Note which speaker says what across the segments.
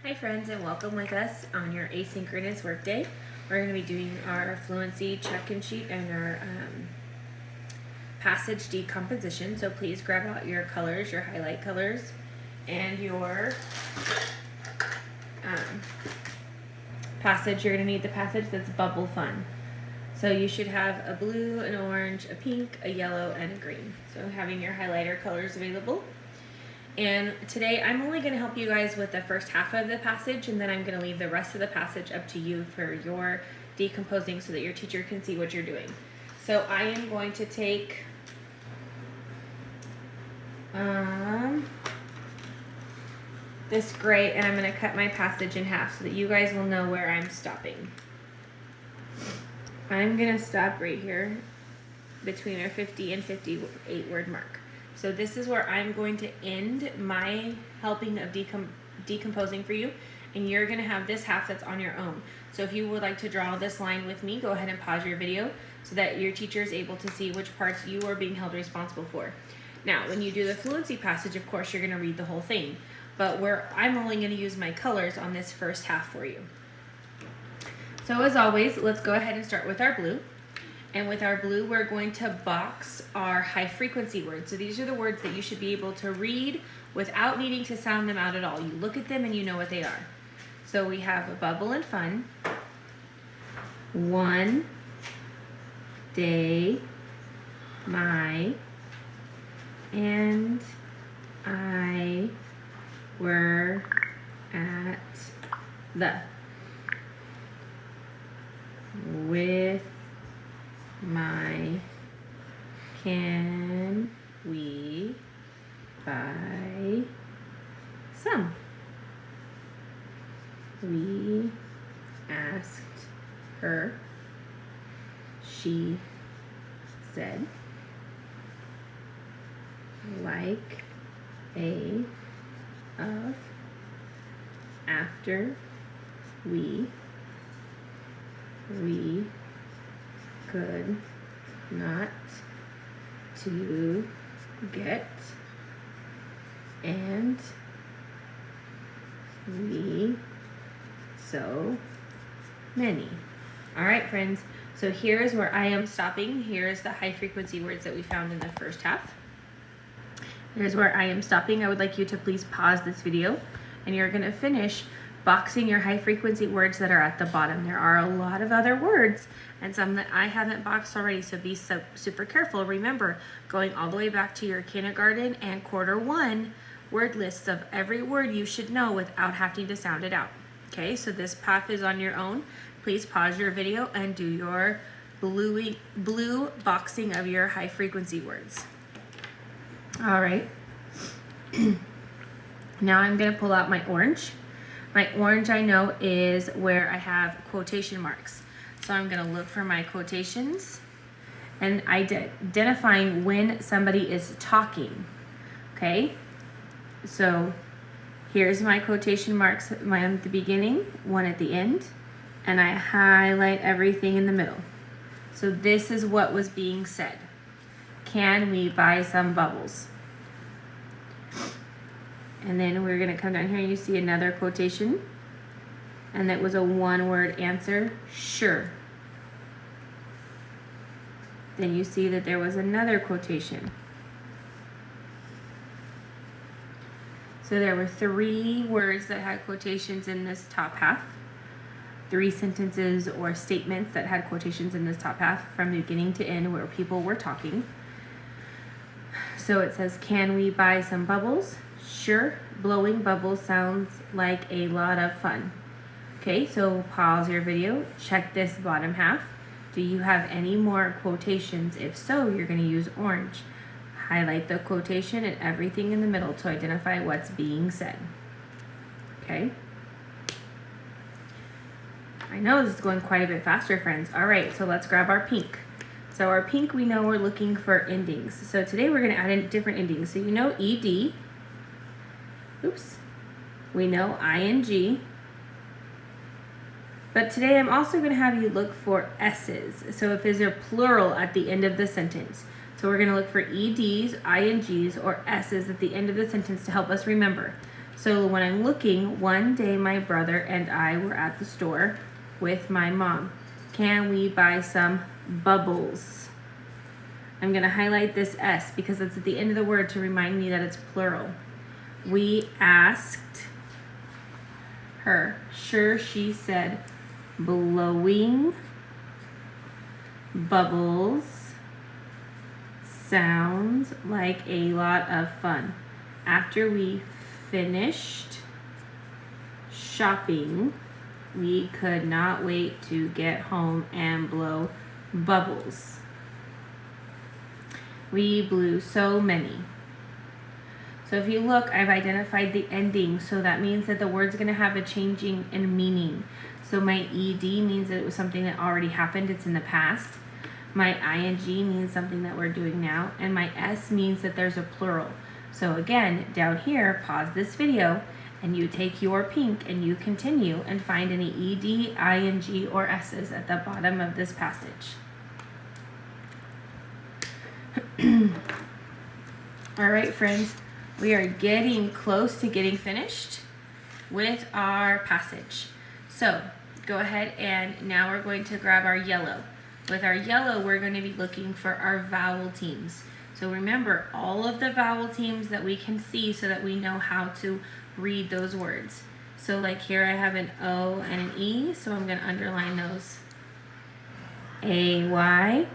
Speaker 1: Hi friends, and welcome with us on your asynchronous workday. We're going to be doing our fluency check-in sheet and our passage decomposition. So please grab out your colors, your highlight colors, and your passage. You're going to need the passage that's bubble fun. So you should have a blue, an orange, a pink, a yellow, and a green. So having your highlighter colors available. And today I'm only going to help you guys with the first half of the passage, and then I'm going to leave the rest of the passage up to you for your decomposing so that your teacher can see what you're doing. So I am going to take this gray and I'm going to cut my passage in half so that you guys will know where I'm stopping. I'm going to stop right here between our 50 and 58 word mark. So this is where I'm going to end my helping of decomposing for you, and you're going to have this half that's on your own. So if you would like to draw this line with me, go ahead and pause your video so that your teacher is able to see which parts you are being held responsible for. Now, when you do the fluency passage, of course, you're going to read the whole thing, but I'm only going to use my colors on this first half for you. So as always, let's go ahead and start with our blue. And with our blue, we're going to box our high frequency words. So these are the words that you should be able to read without needing to sound them out at all. You look at them and you know what they are. So we have a bubble and fun, one, day, my, and I were at the, with my, can we buy some? We asked her. She said, like a, of, after, we could not, to get, and we so many. All right, friends, so here's where I am stopping. Here's the high frequency words that we found in the first half. Here's where I am stopping. I would like you to please pause this video, and you're going to finish boxing your high frequency words that are at the bottom. There are a lot of other words and some that I haven't boxed already, so be super careful. Remember, going all the way back to your kindergarten and quarter one word lists of every word you should know without having to sound it out. Okay, so this path is on your own. Please pause your video and do your blue boxing of your high frequency words. All right. Now I'm going to pull out my orange. My orange, I know, is where I have quotation marks. So I'm going to look for my quotations and identifying when somebody is talking. Okay? So here's my quotation marks, one at the beginning, one at the end, and I highlight everything in the middle. So this is what was being said. Can we buy some bubbles? And then we're going to come down here and you see another quotation. And that was a one-word answer, sure. Then you see that there was another quotation. So there were 3 words that had quotations in this top half. 3 sentences or statements that had quotations in this top half from beginning to end where people were talking. So it says, can we buy some bubbles? Sure, blowing bubbles sounds like a lot of fun. Okay, so pause your video, check this bottom half. Do you have any more quotations? If so, you're going to use orange. Highlight the quotation and everything in the middle to identify what's being said. Okay? I know this is going quite a bit faster, friends. All right, so let's grab our pink. So our pink, we know we're looking for endings. So today we're going to add in different endings. So you know ed. Oops. We know ing. But today I'm also going to have you look for S's. So if there's a plural at the end of the sentence. So we're going to look for EDs, INGs, or S's at the end of the sentence to help us remember. So when I'm looking, one day my brother and I were at the store with my mom. Can we buy some bubbles? I'm going to highlight this S because it's at the end of the word to remind me that it's plural. We asked her. Sure, she said, blowing bubbles sounds like a lot of fun. After we finished shopping, we could not wait to get home and blow bubbles. We blew so many. So if you look, I've identified the ending, so that means that the word's going to have a changing in meaning. So my ed means that it was something that already happened, it's in the past. My ing means something that we're doing now, and my s means that there's a plural. So again, down here, pause this video, and you take your pink and you continue and find any ed, ing, or s's at the bottom of this passage. All right, friends, we are getting close to getting finished with our passage. So go ahead and now we're going to grab our yellow. With our yellow, we're going to be looking for our vowel teams. So remember all of the vowel teams that we can see so that we know how to read those words. So like here I have an O and an E, so I'm going to underline those. A-Y,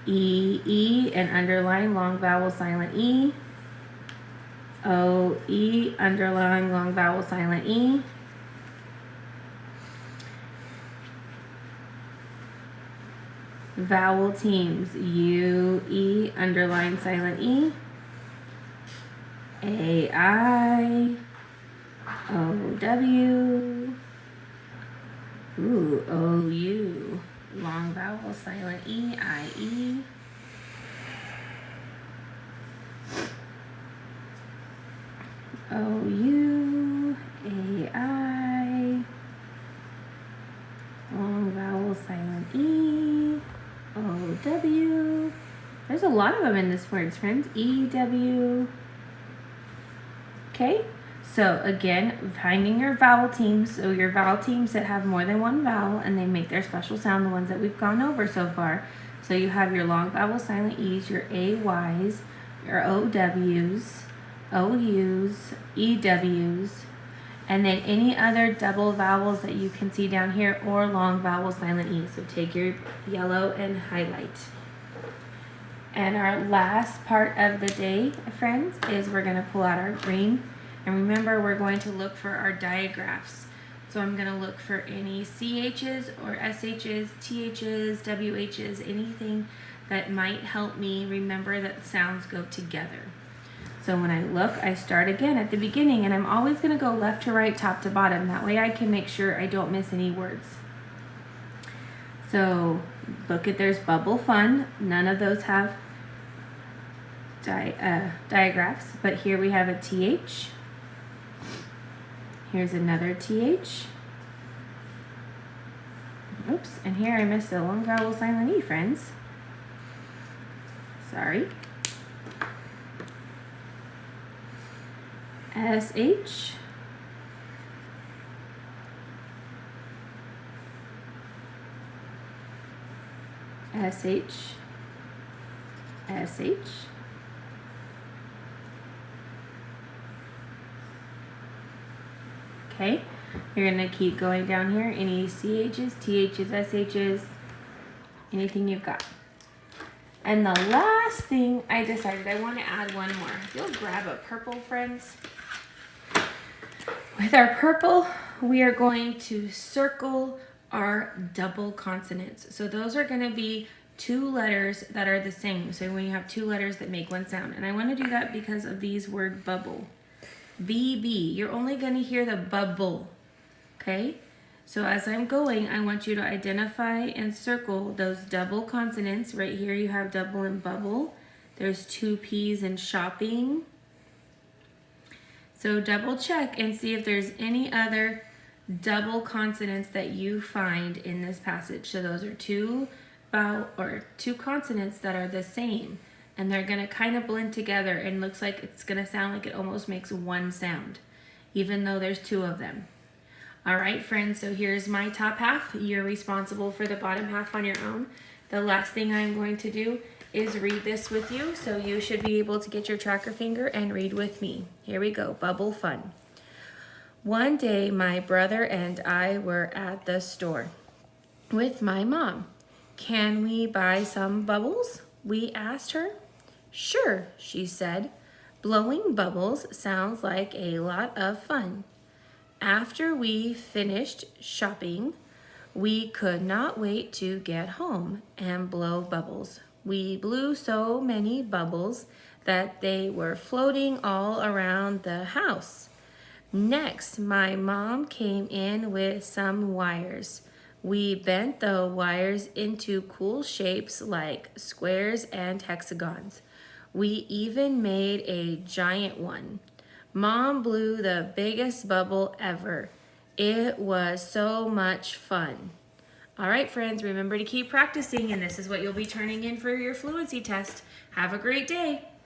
Speaker 1: E-E, and underline long vowel silent E. O-E, underline long vowel silent E. Vowel teams, U-E, underline silent E. A-I, O-W, ooh, O-U, long vowel silent E, I-E. O-U, A-I, long vowel silent E, O-W. There's a lot of them in this word, friends. E-W. Okay, so again, finding your vowel teams. So your vowel teams that have more than one vowel and they make their special sound, the ones that we've gone over so far. So you have your long vowel silent E's, your A-Y's, your O-W's, O-U's, E-W's, and then any other double vowels that you can see down here or long vowel silent E. So take your yellow and highlight. And our last part of the day, friends, is we're going to pull out our green. And remember, we're going to look for our digraphs. So I'm going to look for any CHs or SHs, THs, WHs, anything that might help me remember that sounds go together. So when I look, I start again at the beginning, and I'm always going to go left to right, top to bottom. That way I can make sure I don't miss any words. So look at, there's bubble fun. None of those have digraphs, but here we have a TH. Here's another TH. Oops, and here I missed a long vowel silent E, friends. Sorry. SH. SH. SH. Okay, you're going to keep going down here. Any CHs, THs, SHs, anything you've got. And the last thing I decided I want to add one more. If you'll grab a purple, friends. With our purple, we are going to circle our double consonants. So those are going to be two letters that are the same. So when you have two letters that make one sound. And I want to do that because of these word bubble. BB, you're only going to hear the bubble, okay? So as I'm going, I want you to identify and circle those double consonants. Right here you have double and bubble. There's two P's in shopping. So double check and see if there's any other double consonants that you find in this passage. So those are two consonants that are the same. and they're gonna kind of blend together and looks like it's gonna sound like it almost makes one sound, even though there's two of them. All right, friends, so here's my top half. You're responsible for the bottom half on your own. The last thing I'm going to do is read this with you, so you should be able to get your tracker finger and read with me. Here we go, bubble fun. One day, my brother and I were at the store with my mom. Can we buy some bubbles? We asked her. Sure, she said. Blowing bubbles sounds like a lot of fun. After we finished shopping, we could not wait to get home and blow bubbles. We blew so many bubbles that they were floating all around the house. Next, my mom came in with some wires. We bent the wires into cool shapes like squares and hexagons. We even made a giant one. Mom blew the biggest bubble ever. It was so much fun. All right, friends, remember to keep practicing, and this is what you'll be turning in for your fluency test. Have a great day.